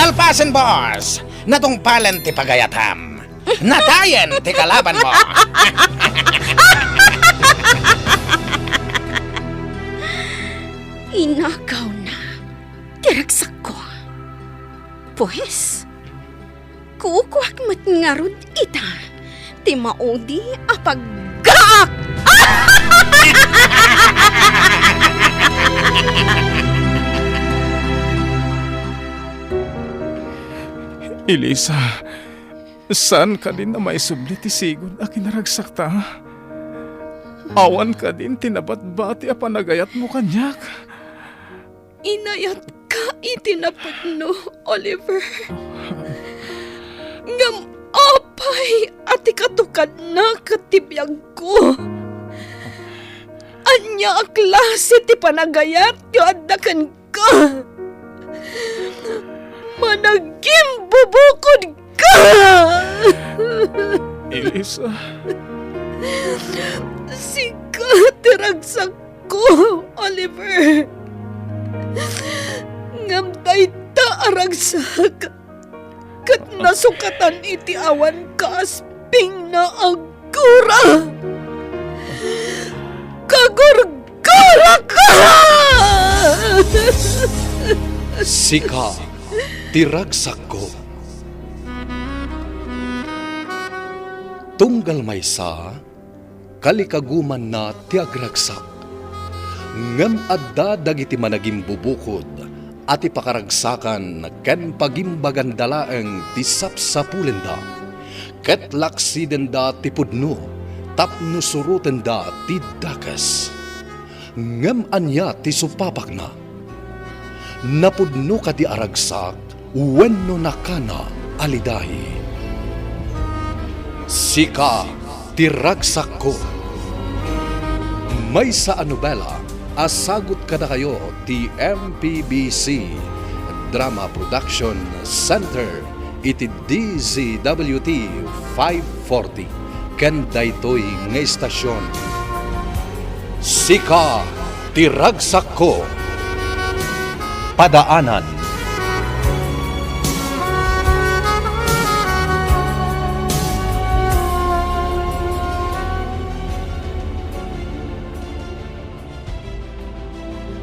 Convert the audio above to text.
Nalpasan, boss! Natungpalan ti pagayatam. Natayan ti kalaban mo. Inagaw na. Tiragsak ko. Pues, kukuak matngarod ita. Ti maudi apaggaak. Elisa, saan ka din na may subli ti sigod a kinaragsak ta? Awan ka din tinabat-bati a panagayat mo kanyak. Inayat ka itinapagno, Oliver. Ngam apay ati katukad na katibiyag ko. Anya a klase ti panagayat ti addakan ka. Managim bubukod ka! Elisa, Sika tiragsak ko, Oliver. Ngam dayta aragsak. Kat nasukatan iti awan kaasping na agura. Kagurgura ka! Sika, tiragsak ko. Tunggal maysa, kalikaguman na tiagragsak. Ngem adda dagiti managim bubukod, at ipakaragsakan ken pagimbagandalaeng ti sapsapulenda. Ket laksidenda ti pudno, tapno surutenda ti dakas. Ngem anya ti supapak na. Napudno ka ti aragsak, wenno nakana alidahi. Sika, tiragsak ko. May sa nobela, asagot ka na kayo ti MPBC Drama Production Center iti DZWT 540 ken daytoy nga istasyon. Sika, tiragsak ko. Padaanan